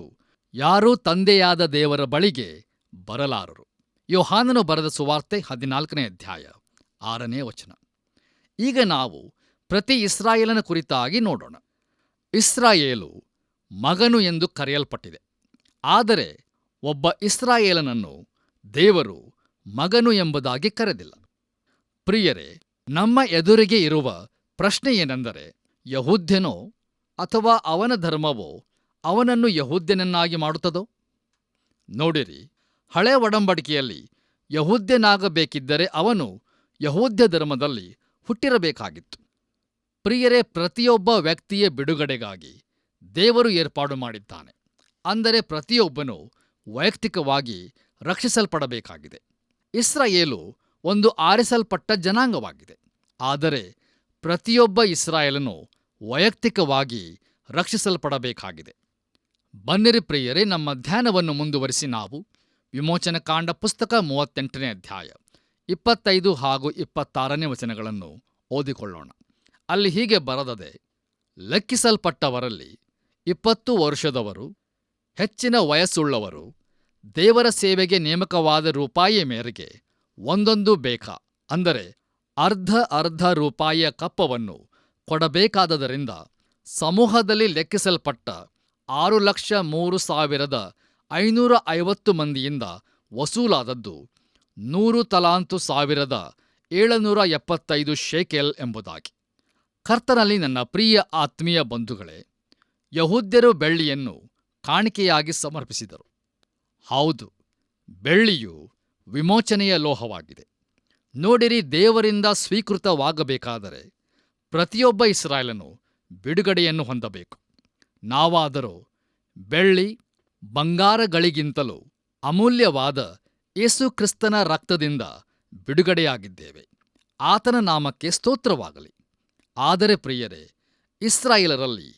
ಯಾರೂ ತಂದೆಯಾದ ದೇವರ ಬಳಿಗೆ ಬರಲಾರರು. ಯೋಹಾನನು ಬರೆದ ಸುವಾರ್ತೆ 14ನೇ ಅಧ್ಯಾಯ 6ನೇ ವಚನ. ಈಗ ನಾವು ಪ್ರತಿ ಇಸ್ರಾಯೇಲನ ಕುರಿತಾಗಿ ನೋಡೋಣ. ಇಸ್ರಾಯೇಲು ಮಗನು ಎಂದು ಕರೆಯಲ್ಪಟ್ಟಿದೆ. ಆದರೆ ಒಬ್ಬ ಇಸ್ರಾಯೇಲನನ್ನು ದೇವರು ಮಗನು ಎಂಬುದಾಗಿ ಕರೆದಿಲ್ಲ. ಪ್ರಿಯರೇ, ನಮ್ಮ ಎದುರಿಗೆ ಇರುವ ಪ್ರಶ್ನೆ ಏನೆಂದರೆ, ಯಹೂದ್ಯನೋ ಅಥವಾ ಅವನ ಧರ್ಮವೋ ಅವನನ್ನು ಯಹೂದ್ಯನನ್ನಾಗಿ ಮಾಡುತ್ತದೋ? ನೋಡಿರಿ, ಹಳೆ ಒಡಂಬಡಿಕೆಯಲ್ಲಿ ಯಹೂದ್ಯನಾಗಬೇಕಿದ್ದರೆ ಅವನು ಯಹೂದ್ಯ ಧರ್ಮದಲ್ಲಿ ಹುಟ್ಟಿರಬೇಕಾಗಿತ್ತು. ಪ್ರಿಯರೇ, ಪ್ರತಿಯೊಬ್ಬ ವ್ಯಕ್ತಿಯ ಬಿಡುಗಡೆಗಾಗಿ ದೇವರು ಏರ್ಪಾಡು ಮಾಡಿದ್ದಾನೆ. ಅಂದರೆ ಪ್ರತಿಯೊಬ್ಬನೂ ವೈಯಕ್ತಿಕವಾಗಿ ರಕ್ಷಿಸಲ್ಪಡಬೇಕಾಗಿದೆ. ಇಸ್ರಾಯೇಲು ಒಂದು ಆರಿಸಲ್ಪಟ್ಟ ಜನಾಂಗವಾಗಿದೆ. ಆದರೆ ಪ್ರತಿಯೊಬ್ಬ ಇಸ್ರಾಯೇಲನು ವೈಯಕ್ತಿಕವಾಗಿ ರಕ್ಷಿಸಲ್ಪಡಬೇಕಾಗಿದೆ. ಬನ್ನಿರಿ ಪ್ರಿಯರೇ, ನಮ್ಮ ಧ್ಯಾನವನ್ನು ಮುಂದುವರಿಸಿ ನಾವು ವಿಮೋಚನಕಾಂಡ ಪುಸ್ತಕ 38ನೇ ಅಧ್ಯಾಯ 25 ಹಾಗೂ 26ನೇ ವಚನಗಳನ್ನು ಓದಿಕೊಳ್ಳೋಣ. ಅಲ್ಲಿ ಹೀಗೆ ಬರೆದದೆ: ಲೆಕ್ಕಿಸಲ್ಪಟ್ಟವರಲ್ಲಿ 20 ವರ್ಷದವರು, ಹೆಚ್ಚಿನ ವಯಸ್ಸುಳ್ಳವರು ದೇವರ ಸೇವೆಗೆ ನೇಮಕವಾದ ರೂಪಾಯಿಯ ಮೇರೆಗೆ ಒಂದೊಂದು ಬೇಕಾ, ಅಂದರೆ ಅರ್ಧ ರೂಪಾಯಿಯ ಕಪ್ಪವನ್ನು ಕೊಡಬೇಕಾದದರಿಂದ ಸಮೂಹದಲ್ಲಿ ಲೆಕ್ಕಿಸಲ್ಪಟ್ಟ 6,03,550 ಮಂದಿಯಿಂದ ವಸೂಲಾದದ್ದು 100 ತಲಾಂತು 1,775 ಶೇಕೆಲ್ ಎಂಬುದಾಗಿ. ಕರ್ತನಲ್ಲಿ ನನ್ನ ಪ್ರಿಯ ಆತ್ಮೀಯ ಬಂಧುಗಳೇ, ಯಹೂದ್ಯರು ಬೆಳ್ಳಿಯನ್ನು ಕಾಣಿಕೆಯಾಗಿ ಸಮರ್ಪಿಸಿದರು. ಹೌದು, ಬೆಳ್ಳಿಯು ವಿಮೋಚನೆಯ ಲೋಹವಾಗಿದೆ. ನೋಡಿರಿ, ದೇವರಿಂದ ಸ್ವೀಕೃತವಾಗಬೇಕಾದರೆ ಪ್ರತಿಯೊಬ್ಬ ಇಸ್ರಾಯೇಲನು ಬಿಡುಗಡೆಯನ್ನು ಹೊಂದಬೇಕು. ನಾವಾದರೂ ಬೆಳ್ಳಿ ಬಂಗಾರಗಳಿಗಿಂತಲೂ ಅಮೂಲ್ಯವಾದ ಯೇಸುಕ್ರಿಸ್ತನ ರಕ್ತದಿಂದ ಬಿಡುಗಡೆಯಾಗಿದ್ದೇವೆ. ಆತನ ನಾಮಕ್ಕೆ ಸ್ತೋತ್ರವಾಗಲಿ. ಆದರೆ ಪ್ರಿಯರೇ, ಇಸ್ರಾಯೇಲರಲ್ಲಿ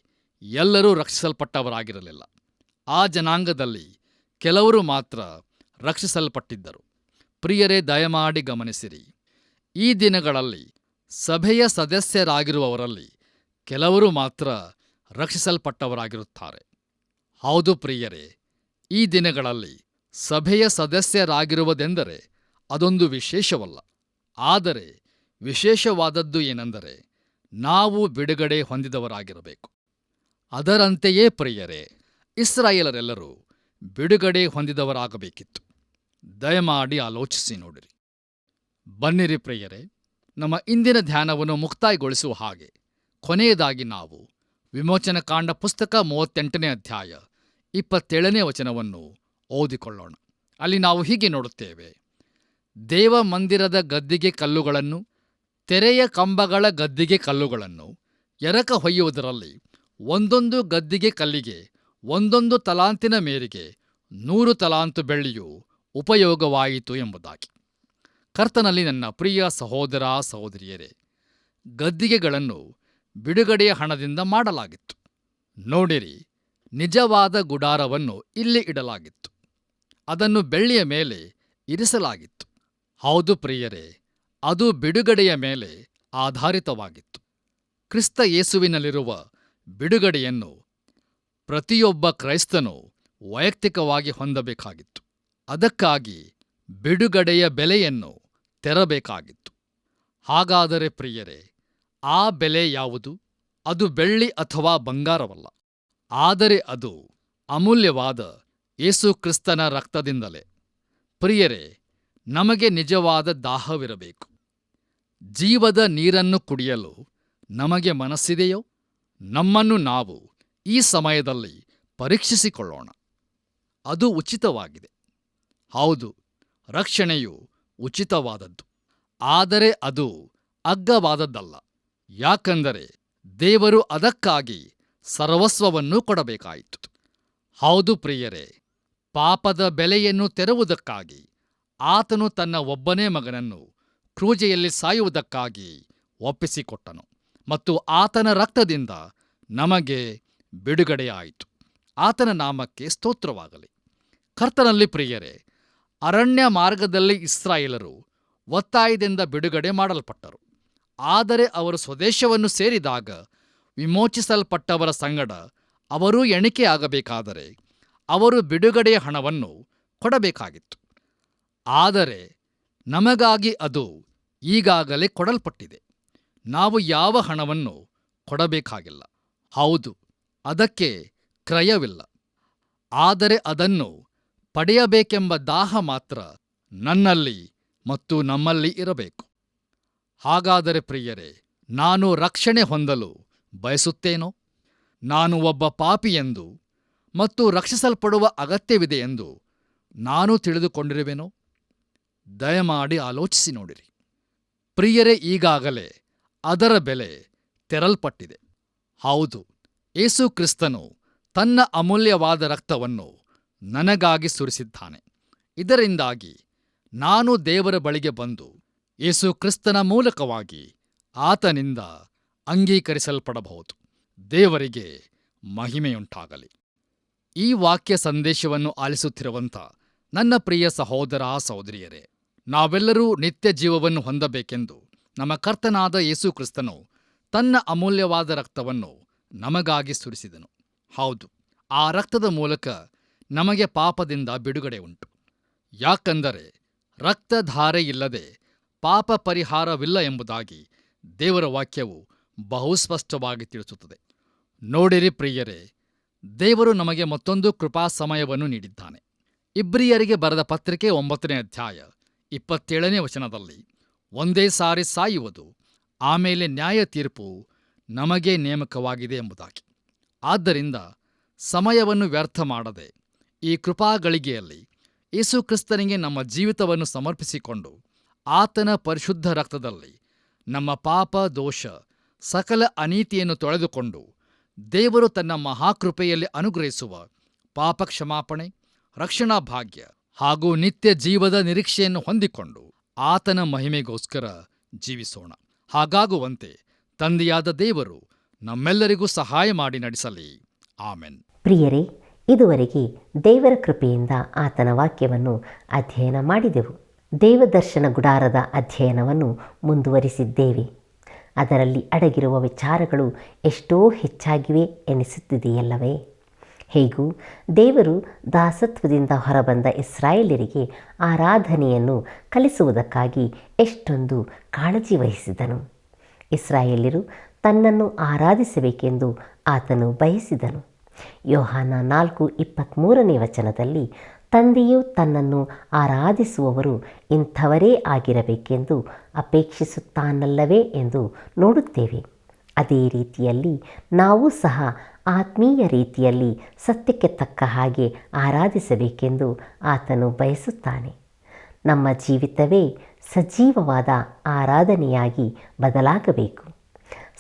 ಎಲ್ಲರೂ ರಕ್ಷಿಸಲ್ಪಟ್ಟವರಾಗಿರಲಿಲ್ಲ. ಆ ಜನಾಂಗದಲ್ಲಿ ಕೆಲವರು ಮಾತ್ರ ರಕ್ಷಿಸಲ್ಪಟ್ಟಿದ್ದರು. ಪ್ರಿಯರೇ, ದಯಮಾಡಿ ಗಮನಿಸಿರಿ. ಈ ದಿನಗಳಲ್ಲಿ ಸಭೆಯ ಸದಸ್ಯರಾಗಿರುವವರಲ್ಲಿ ಕೆಲವರು ಮಾತ್ರ ರಕ್ಷಿಸಲ್ಪಟ್ಟವರಾಗಿರುತ್ತಾರೆ. ಹೌದು ಪ್ರಿಯರೇ, ಈ ದಿನಗಳಲ್ಲಿ ಸಭೆಯ ಸದಸ್ಯರಾಗಿರುವುದೆಂದರೆ ಅದೊಂದು ವಿಶೇಷವಲ್ಲ. ಆದರೆ ವಿಶೇಷವಾದದ್ದು ಏನೆಂದರೆ ನಾವು ಬಿಡುಗಡೆ ಹೊಂದಿದವರಾಗಿರಬೇಕು. ಅದರಂತೆಯೇ ಪ್ರಿಯರೇ, ಇಸ್ರಾಯೇಲರೆಲ್ಲರೂ ಬಿಡುಗಡೆ ಹೊಂದಿದವರಾಗಬೇಕಿತ್ತು. ದಯಮಾಡಿ ಆಲೋಚಿಸಿ ನೋಡಿರಿ. ಬನ್ನಿರಿ ಪ್ರಿಯರೇ, ನಮ್ಮ ಇಂದಿನ ಧ್ಯಾನವನ್ನು ಮುಕ್ತಾಯಗೊಳಿಸುವ ಹಾಗೆ ಕೊನೆಯದಾಗಿ ನಾವು ವಿಮೋಚನಕಾಂಡ ಪುಸ್ತಕ 38ನೇ ಅಧ್ಯಾಯ 27ನೇ ವಚನವನ್ನು ಓದಿಕೊಳ್ಳೋಣ. ಅಲ್ಲಿ ನಾವು ಹೀಗೆ ನೋಡುತ್ತೇವೆ: ದೇವ ಮಂದಿರದ ಗದ್ದಿಗೆ ಕಲ್ಲುಗಳನ್ನು, ತೆರೆಯ ಕಂಬಗಳ ಗದ್ದಿಗೆ ಕಲ್ಲುಗಳನ್ನು ಎರಕ ಹೊಯ್ಯುವುದರಲ್ಲಿ ಒಂದೊಂದು ಗದ್ದಿಗೆ ಕಲ್ಲಿಗೆ 1 ತಲಾಂತಿನ ಮೇರೆಗೆ 100 ತಲಾಂತು ಬೆಳ್ಳಿಯು ಉಪಯೋಗವಾಯಿತು ಎಂಬುದಾಗಿ. ಕರ್ತನಲ್ಲಿ ನನ್ನ ಪ್ರಿಯ ಸಹೋದರ ಸಹೋದರಿಯರೇ, ಗದ್ದಿಗೆಗಳನ್ನು ಬಿಡುಗಡೆಯ ಹಣದಿಂದ ಮಾಡಲಾಗಿತ್ತು. ನೋಡಿರಿ, ನಿಜವಾದ ಗುಡಾರವನ್ನು ಇಲ್ಲಿ ಇಡಲಾಗಿತ್ತು. ಅದನ್ನು ಬೆಳ್ಳಿಯ ಮೇಲೆ ಇರಿಸಲಾಗಿತ್ತು. ಹೌದು ಪ್ರಿಯರೇ, ಅದು ಬಿಡುಗಡೆಯ ಮೇಲೆ ಆಧಾರಿತವಾಗಿತ್ತು. ಕ್ರಿಸ್ತ ಯೇಸುವಿನಲ್ಲಿರುವ ಬಿಡುಗಡೆಯನ್ನು ಪ್ರತಿಯೊಬ್ಬ ಕ್ರೈಸ್ತನೂ ವೈಯಕ್ತಿಕವಾಗಿ ಹೊಂದಬೇಕಾಗಿತ್ತು. ಅದಕ್ಕಾಗಿ ಬಿಡುಗಡೆಯ ಬೆಲೆಯನ್ನು ತೆರಬೇಕಾಗಿತ್ತು. ಹಾಗಾದರೆ ಪ್ರಿಯರೇ, ಆ ಬೆಲೆ ಯಾವುದು? ಅದು ಬೆಳ್ಳಿ ಅಥವಾ ಬಂಗಾರವಲ್ಲ, ಆದರೆ ಅದು ಅಮೂಲ್ಯವಾದ ಯೇಸು ಕ್ರಿಸ್ತನ ರಕ್ತದಿಂದಲೇ. ಪ್ರಿಯರೇ, ನಮಗೆ ನಿಜವಾದ ದಾಹವಿರಬೇಕು. ಜೀವದ ನೀರನ್ನು ಕುಡಿಯಲು ನಮಗೆ ಮನಸ್ಸಿದೆಯೋ? ನಮ್ಮನ್ನು ನಾವು ಈ ಸಮಯದಲ್ಲಿ ಪರೀಕ್ಷಿಸಿಕೊಳ್ಳೋಣ. ಅದು ಉಚಿತವಾಗಿದೆ. ಹೌದು, ರಕ್ಷಣೆಯು ಉಚಿತವಾದದ್ದು. ಆದರೆ ಅದು ಅಗ್ಗವಾದದ್ದಲ್ಲ. ಯಾಕಂದರೆ ದೇವರು ಅದಕ್ಕಾಗಿ ಸರ್ವಸ್ವವನ್ನೂ ಕೊಡಬೇಕಾಯಿತು. ಹೌದು ಪ್ರಿಯರೇ, ಪಾಪದ ಬೆಲೆಯನ್ನು ತೆರುವುದಕ್ಕಾಗಿ ಆತನು ತನ್ನ ಒಬ್ಬನೇ ಮಗನನ್ನು ಕ್ರೂಜೆಯಲ್ಲಿ ಸಾಯುವುದಕ್ಕಾಗಿ ಒಪ್ಪಿಸಿಕೊಟ್ಟನು ಮತ್ತು ಆತನ ರಕ್ತದಿಂದ ನಮಗೆ ಬಿಡುಗಡೆಯಾಯಿತು. ಆತನ ನಾಮಕ್ಕೆ ಸ್ತೋತ್ರವಾಗಲಿ. ಕರ್ತನಲ್ಲಿ ಪ್ರಿಯರೇ, ಅರಣ್ಯ ಮಾರ್ಗದಲ್ಲಿ ಇಸ್ರಾಯೇಲರು ಒತ್ತಾಯದಿಂದ ಬಿಡುಗಡೆ ಮಾಡಲ್ಪಟ್ಟರು. ಆದರೆ ಅವರು ಸ್ವದೇಶವನ್ನು ಸೇರಿದಾಗ ವಿಮೋಚಿಸಲ್ಪಟ್ಟವರ ಸಂಗಡ ಅವರೂ ಎಣಿಕೆಯಾಗಬೇಕಾದರೆ ಅವರು ಬಿಡುಗಡೆಯ ಹಣವನ್ನು ಕೊಡಬೇಕಾಗಿತ್ತು. ಆದರೆ ನಮಗಾಗಿ ಅದು ಈಗಾಗಲೇ ಕೊಡಲ್ಪಟ್ಟಿದೆ. ನಾವು ಯಾವ ಹಣವನ್ನು ಕೊಡಬೇಕಾಗಿಲ್ಲ. ಹೌದು, ಅದಕ್ಕೆ ಕ್ರಯವಿಲ್ಲ. ಆದರೆ ಅದನ್ನು ಪಡೆಯಬೇಕೆಂಬ ದಾಹ ಮಾತ್ರ ನನ್ನಲ್ಲಿ ಮತ್ತು ನಮ್ಮಲ್ಲಿ ಇರಬೇಕು. ಹಾಗಾದರೆ ಪ್ರಿಯರೇ, ನಾನು ರಕ್ಷಣೆ ಹೊಂದಲು ಬಯಸುತ್ತೇನೋ? ನಾನು ಒಬ್ಬ ಪಾಪಿಯೆಂದು ಮತ್ತು ರಕ್ಷಿಸಲ್ಪಡುವ ಅಗತ್ಯವಿದೆಯೆಂದು ನಾನು ತಿಳಿದುಕೊಂಡಿರುವೆನೋ? ದಯಮಾಡಿ ಆಲೋಚಿಸಿ ನೋಡಿರಿ. ಪ್ರಿಯರೇ, ಈಗಾಗಲೇ ಅದರ ಬೆಲೆ ತೆರಲ್ಪಟ್ಟಿದೆ. ಹೌದು, ಯೇಸು ಕ್ರಿಸ್ತನು ತನ್ನ ಅಮೂಲ್ಯವಾದ ರಕ್ತವನ್ನು ನನಗಾಗಿ ಸುರಿಸಿದ್ದಾನೆ. ಇದರಿಂದಾಗಿ ನಾನು ದೇವರ ಬಳಿಗೆ ಬಂದು ಯೇಸು ಕ್ರಿಸ್ತನ ಮೂಲಕವಾಗಿ ಆತನಿಂದ ಅಂಗೀಕರಿಸಲ್ಪಡಬಹುದು. ದೇವರಿಗೆ ಮಹಿಮೆಯುಂಟಾಗಲಿ. ಈ ವಾಕ್ಯ ಸಂದೇಶವನ್ನು ಆಲಿಸುತ್ತಿರುವಂಥ ನನ್ನ ಪ್ರಿಯ ಸಹೋದರ ಸಹೋದರಿಯರೇ, ನಾವೆಲ್ಲರೂ ನಿತ್ಯ ಜೀವವನ್ನು ಹೊಂದಬೇಕೆಂದು ನಮ್ಮ ಕರ್ತನಾದ ಯೇಸು ಕ್ರಿಸ್ತನು ತನ್ನ ಅಮೂಲ್ಯವಾದ ರಕ್ತವನ್ನು ನಮಗಾಗಿ ಸುರಿಸಿದನು. ಹೌದು, ಆ ರಕ್ತದ ಮೂಲಕ ನಮಗೆ ಪಾಪದಿಂದ ಬಿಡುಗಡೆ ಉಂಟು. ಯಾಕಂದರೆ ರಕ್ತಧಾರೆಯಿಲ್ಲದೆ ಪಾಪ ಪರಿಹಾರವಿಲ್ಲ ಎಂಬುದಾಗಿ ದೇವರ ವಾಕ್ಯವು ಬಹುಸ್ಪಷ್ಟವಾಗಿ ತಿಳಿಸುತ್ತದೆ. ನೋಡಿರಿ ಪ್ರಿಯರೇ, ದೇವರು ನಮಗೆ ಮತ್ತೊಂದು ಕೃಪಾ ಸಮಯವನ್ನು ನೀಡಿದ್ದಾನೆ. ಇಬ್ರಿಯರಿಗೆ ಬರೆದ ಪತ್ರಿಕೆ 9ನೇ ಅಧ್ಯಾಯ 27ನೇ ವಚನದಲ್ಲಿ, ಒಂದೇ ಸಾರಿ ಸಾಯುವುದು, ಆಮೇಲೆ ನ್ಯಾಯ ತೀರ್ಪು ನಮಗೇ ನೇಮಕವಾಗಿದೆ ಎಂಬುದಾಗಿ. ಆದ್ದರಿಂದ ಸಮಯವನ್ನು ವ್ಯರ್ಥ ಮಾಡದೆ ಈ ಕೃಪಾಗಳಿಗೆಯಲ್ಲಿ ಯೇಸು ಕ್ರಿಸ್ತನಿಗೆ ನಮ್ಮ ಜೀವಿತವನ್ನು ಸಮರ್ಪಿಸಿಕೊಂಡು ಆತನ ಪರಿಶುದ್ಧ ರಕ್ತದಲ್ಲಿ ನಮ್ಮ ಪಾಪ ದೋಷ ಸಕಲ ಅನೀತಿಯನ್ನು ತೊಳೆದುಕೊಂಡು ದೇವರು ತನ್ನ ಮಹಾಕೃಪೆಯಲ್ಲಿ ಅನುಗ್ರಹಿಸುವ ಪಾಪ ಕ್ಷಮಾಪಣೆ, ರಕ್ಷಣಾ ಭಾಗ್ಯ ಹಾಗೂ ನಿತ್ಯ ಜೀವದ ನಿರೀಕ್ಷೆಯನ್ನು ಹೊಂದಿಕೊಂಡು ಆತನ ಮಹಿಮೆಗೋಸ್ಕರ ಜೀವಿಸೋಣ. ಹಾಗಾಗುವಂತೆ ತಂದೆಯಾದ ದೇವರು ನಮ್ಮೆಲ್ಲರಿಗೂ ಸಹಾಯ ಮಾಡಿ ನಡೆಸಲಿ. ಆಮೆನ್. ಪ್ರಿಯರೇ, ಇದುವರೆಗೆ ದೇವರ ಕೃಪೆಯಿಂದ ಆತನ ವಾಕ್ಯವನ್ನು ಅಧ್ಯಯನ ಮಾಡಿದೆವು. ದೇವದರ್ಶನ ಗುಡಾರದ ಅಧ್ಯಯನವನ್ನು ಮುಂದುವರಿಸಿದ್ದೇವೆ. ಅದರಲ್ಲಿ ಅಡಗಿರುವ ವಿಚಾರಗಳು ಎಷ್ಟೋ ಹೆಚ್ಚಾಗಿವೆ ಎನಿಸುತ್ತಿದೆಯಲ್ಲವೇ? ಹೇಗೂ ದೇವರು ದಾಸತ್ವದಿಂದ ಹೊರಬಂದ ಇಸ್ರಾಯೇಲರಿಗೆ ಆರಾಧನೆಯನ್ನು ಕಲಿಸುವುದಕ್ಕಾಗಿ ಎಷ್ಟೊಂದು ಕಾಳಜಿ ವಹಿಸಿದನು. ಇಸ್ರಾಯೇಲ್ಯರು ತನ್ನನ್ನು ಆರಾಧಿಸಬೇಕೆಂದು ಆತನು ಬಯಸಿದನು. ಯೋಹಾನ 4:23ನೇ ವಚನದಲ್ಲಿ ತಂದೆಯು ತನ್ನನ್ನು ಆರಾಧಿಸುವವರು ಇಂಥವರೇ ಆಗಿರಬೇಕೆಂದು ಅಪೇಕ್ಷಿಸುತ್ತಾನಲ್ಲವೇ ಎಂದು ನೋಡುತ್ತೇವೆ. ಅದೇ ರೀತಿಯಲ್ಲಿ ನಾವು ಸಹ ಆತ್ಮೀಯ ರೀತಿಯಲ್ಲಿ ಸತ್ಯಕ್ಕೆ ತಕ್ಕ ಹಾಗೆ ಆರಾಧಿಸಬೇಕೆಂದು ಆತನು ಬಯಸುತ್ತಾನೆ. ನಮ್ಮ ಜೀವಿತವೇ ಸಜೀವವಾದ ಆರಾಧನೆಯಾಗಿ ಬದಲಾಗಬೇಕು.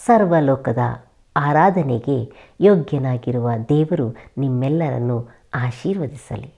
ಸರ್ವಲೋಕದ ಆರಾಧನೆಗೆ ಯೋಗ್ಯನಾಗಿರುವ ದೇವರು ನಿಮ್ಮೆಲ್ಲರನ್ನು ಆಶೀರ್ವದಿಸಲಿ.